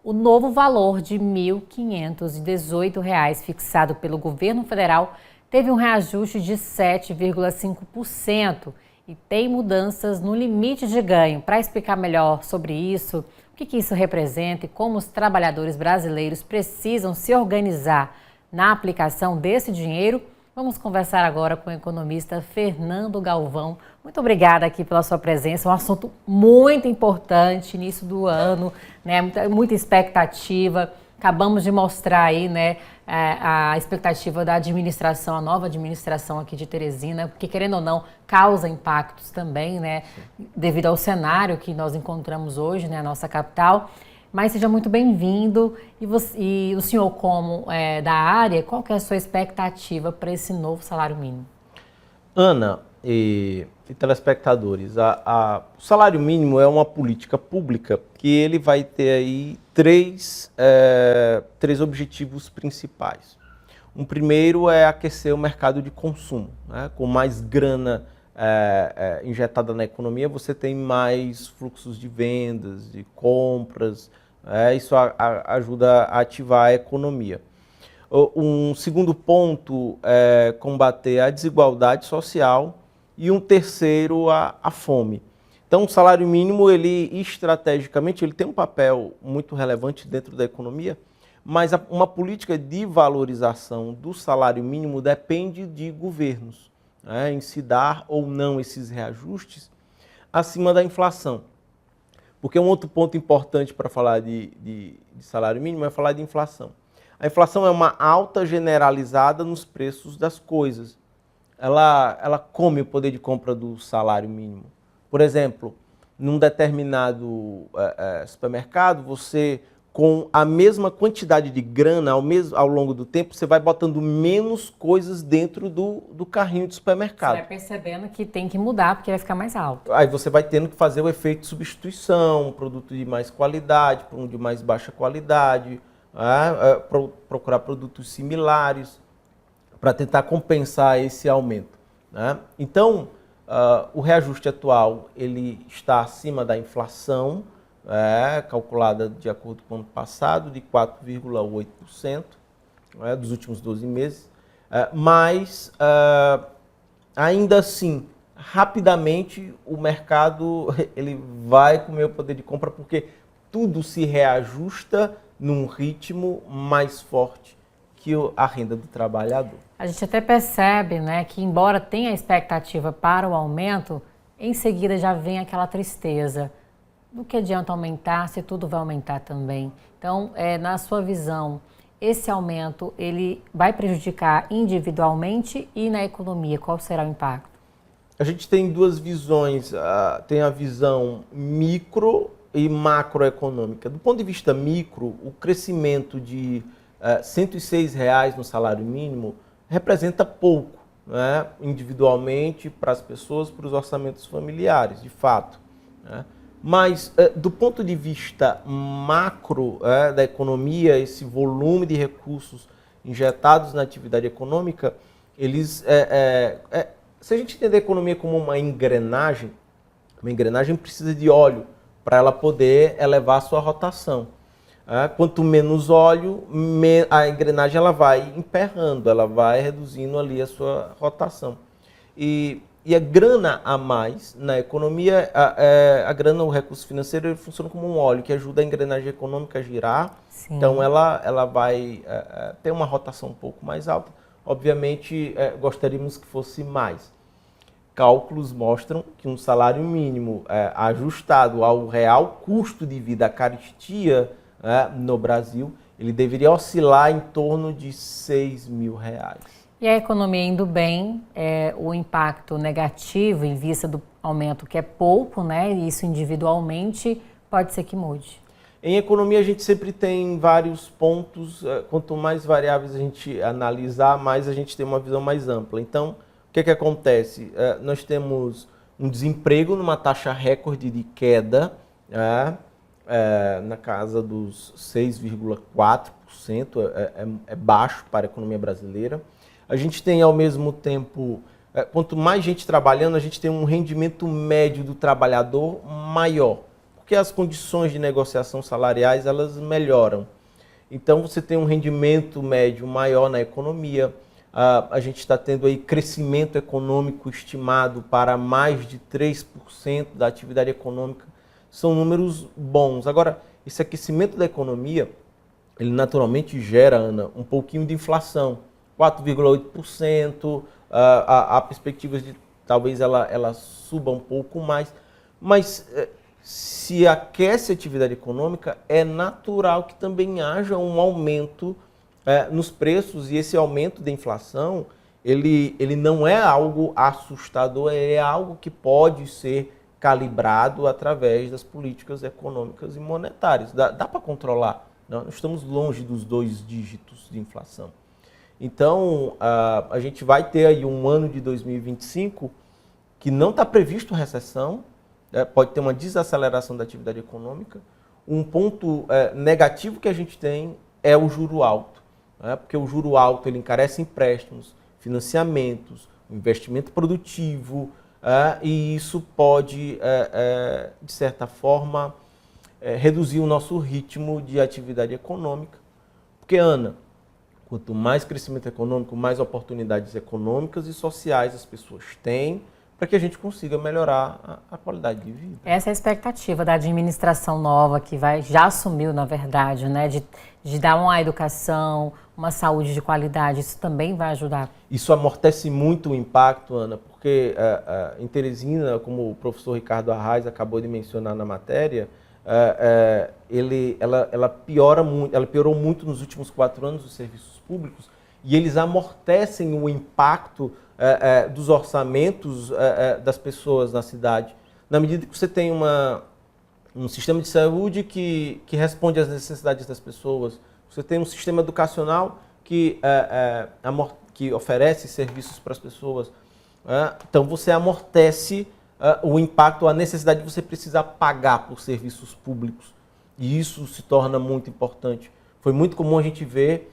O novo valor de R$ 1.518 fixado pelo governo federal teve um reajuste de 7,5% e tem mudanças no limite de ganho. Para explicar melhor sobre isso, o que isso representa e como os trabalhadores brasileiros precisam se organizar na aplicação desse dinheiro, vamos conversar agora com o economista Fernando Galvão. Muito obrigada aqui pela sua presença, um assunto muito importante, início do ano, né? Muita expectativa. Acabamos de mostrar aí, né, a expectativa da administração, a nova administração aqui de Teresina, porque querendo ou não, causa impactos também, né, devido ao cenário que nós encontramos hoje, né, na nossa capital. Mas seja muito bem-vindo. E o senhor, como da área, qual que é a sua expectativa para esse novo salário mínimo? Ana e telespectadores, o salário mínimo é uma política pública que ele vai ter aí três objetivos principais. Um primeiro é aquecer o mercado de consumo, né? Com mais grana injetada na economia, você tem mais fluxos de vendas, de compras, isso ajuda a ativar a economia. Um segundo ponto é combater a desigualdade social e um terceiro a fome. Então, o salário mínimo, ele estrategicamente, ele tem um papel muito relevante dentro da economia, mas uma política de valorização do salário mínimo depende de governos, né, em se dar ou não esses reajustes acima da inflação. Porque um outro ponto importante para falar de salário mínimo é falar de inflação. A inflação é uma alta generalizada nos preços das coisas. Ela come o poder de compra do salário mínimo. Por exemplo, num determinado supermercado, você, com a mesma quantidade de grana ao longo do tempo, você vai botando menos coisas dentro do carrinho de supermercado. Você vai percebendo que tem que mudar, porque vai ficar mais alto. Aí você vai tendo que fazer o efeito de substituição, um produto de mais qualidade para um de mais baixa qualidade, procurar produtos similares para tentar compensar esse aumento, né? Então, o reajuste atual ele está acima da inflação, calculada de acordo com o ano passado, de 4,8%, dos últimos 12 meses, mas ainda assim, rapidamente o mercado ele vai comer o poder de compra porque tudo se reajusta num ritmo mais forte que a renda do trabalhador. A gente até percebe, né, que embora tenha expectativa para o aumento, em seguida já vem aquela tristeza. Do que adianta aumentar se tudo vai aumentar também? Então, na sua visão, esse aumento ele vai prejudicar individualmente e na economia? Qual será o impacto? A gente tem duas visões, tem a visão micro e macroeconômica. Do ponto de vista micro, o crescimento de R$ 106 no salário mínimo representa pouco, né, individualmente, para as pessoas, para os orçamentos familiares, de fato, né? Mas, do ponto de vista macro da economia, esse volume de recursos injetados na atividade econômica, eles, se a gente entender a economia como uma engrenagem precisa de óleo para ela poder elevar a sua rotação. Quanto menos óleo, a engrenagem ela vai emperrando, ela vai reduzindo ali a sua rotação. E a grana a mais na economia, a grana, o recurso financeiro, ele funciona como um óleo que ajuda a engrenagem econômica a girar. Sim. Então ela vai ter uma rotação um pouco mais alta. Obviamente, gostaríamos que fosse mais. Cálculos mostram que um salário mínimo ajustado ao real custo de vida, a carestia no Brasil, ele deveria oscilar em torno de R$ 6.000. E a economia indo bem, o impacto negativo em vista do aumento que é pouco, né? Isso individualmente pode ser que mude. Em economia a gente sempre tem vários pontos, quanto mais variáveis a gente analisar, mais a gente tem uma visão mais ampla. Então, o que acontece? Nós temos um desemprego numa taxa recorde de queda, na casa dos 6,4%, é baixo para a economia brasileira. A gente tem, ao mesmo tempo, quanto mais gente trabalhando, a gente tem um rendimento médio do trabalhador maior, porque as condições de negociação salariais elas melhoram. Então você tem um rendimento médio maior na economia, a gente está tendo aí crescimento econômico estimado para mais de 3% da atividade econômica, são números bons. Agora, esse aquecimento da economia, ele naturalmente gera, Ana, um pouquinho de inflação, 4,8%, há perspectivas de talvez ela suba um pouco mais, mas se aquece a atividade econômica, é natural que também haja um aumento nos preços, e esse aumento da inflação, ele não é algo assustador, é algo que pode ser calibrado através das políticas econômicas e monetárias. Dá para controlar, não? Nós estamos longe dos 2 dígitos de inflação. Então, a gente vai ter aí um ano de 2025 que não está previsto recessão, pode ter uma desaceleração da atividade econômica. Um ponto negativo que a gente tem é o juro alto, porque o juro alto ele encarece empréstimos, financiamentos, investimento produtivo, e isso pode, de certa forma, reduzir o nosso ritmo de atividade econômica. Porque, Ana, quanto mais crescimento econômico, mais oportunidades econômicas e sociais as pessoas têm para que a gente consiga melhorar a qualidade de vida. Essa é a expectativa da administração nova que já assumiu, na verdade, né, de dar uma educação, uma saúde de qualidade. Isso também vai ajudar. Isso amortece muito o impacto, Ana, porque em Teresina, como o professor Ricardo Arraes acabou de mencionar na matéria, ela piorou muito nos últimos 4 anos os serviços públicos, e eles amortecem o impacto dos orçamentos das pessoas na cidade. Na medida que você tem um sistema de saúde que responde às necessidades das pessoas, você tem um sistema educacional que oferece serviços para as pessoas. Então você amortece o impacto, a necessidade de você precisar pagar por serviços públicos. E isso se torna muito importante. Foi muito comum a gente ver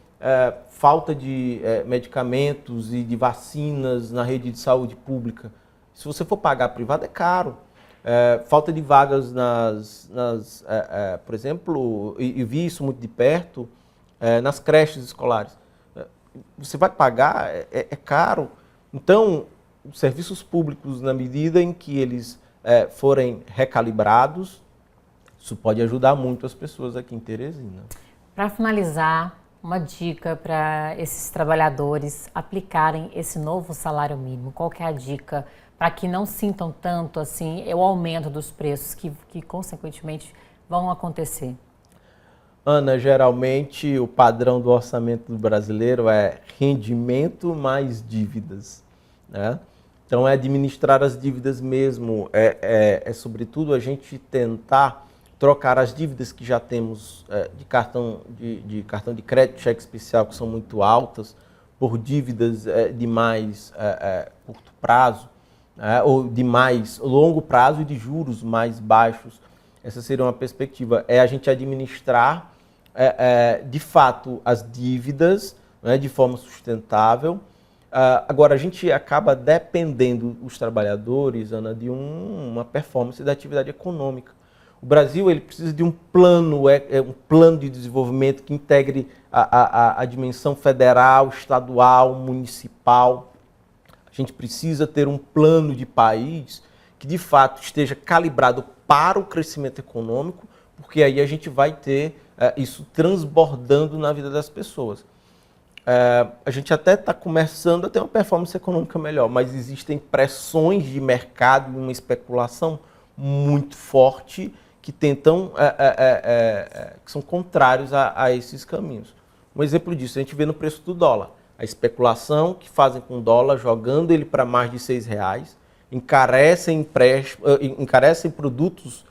falta de medicamentos e de vacinas na rede de saúde pública. Se você for pagar privado, é caro. Falta de vagas por exemplo, e vi isso muito de perto, nas creches escolares. Você vai pagar, é caro. Então, os serviços públicos, na medida em que eles forem recalibrados, isso pode ajudar muito as pessoas aqui em Teresina. Para finalizar, uma dica para esses trabalhadores aplicarem esse novo salário mínimo. Qual que é a dica para que não sintam tanto assim o aumento dos preços que consequentemente vão acontecer? Ana, geralmente o padrão do orçamento do brasileiro é rendimento mais dívidas, né? Então é administrar as dívidas mesmo, sobretudo a gente tentar trocar as dívidas que já temos de cartão de crédito, cheque especial, que são muito altas, por dívidas de mais curto prazo, ou de mais longo prazo e de juros mais baixos. Essa seria uma perspectiva. É a gente administrar, de fato, as dívidas, né, de forma sustentável. Agora, a gente acaba dependendo, os trabalhadores, Ana, de uma performance da atividade econômica. O Brasil ele precisa de um plano de desenvolvimento que integre a dimensão federal, estadual, municipal. A gente precisa ter um plano de país que, de fato, esteja calibrado para o crescimento econômico, porque aí a gente vai ter isso transbordando na vida das pessoas. A gente até está começando a ter uma performance econômica melhor, mas existem pressões de mercado e uma especulação muito forte que tentam, que são contrários a esses caminhos. Um exemplo disso a gente vê no preço do dólar. A especulação que fazem com o dólar, jogando ele para mais de R$6, encarecem produtos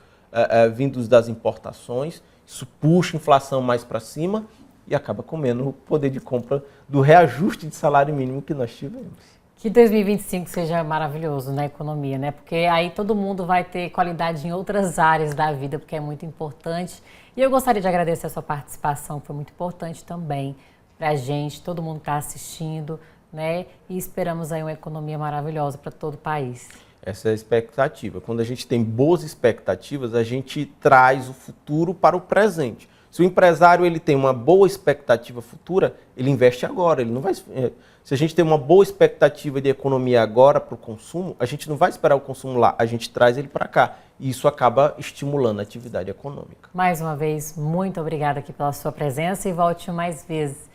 vindos das importações, isso puxa a inflação mais para cima e acaba comendo o poder de compra do reajuste de salário mínimo que nós tivemos. Que 2025 seja maravilhoso na economia, né? Porque aí todo mundo vai ter qualidade em outras áreas da vida, porque é muito importante. E eu gostaria de agradecer a sua participação, que foi muito importante também para a gente, todo mundo está assistindo, né? E esperamos aí uma economia maravilhosa para todo o país. Essa é a expectativa. Quando a gente tem boas expectativas, a gente traz o futuro para o presente. Se o empresário ele tem uma boa expectativa futura, ele investe agora. Ele não vai, se a gente tem uma boa expectativa de economia agora para o consumo, a gente não vai esperar o consumo lá, a gente traz ele para cá. E isso acaba estimulando a atividade econômica. Mais uma vez, muito obrigada aqui pela sua presença e volte mais vezes.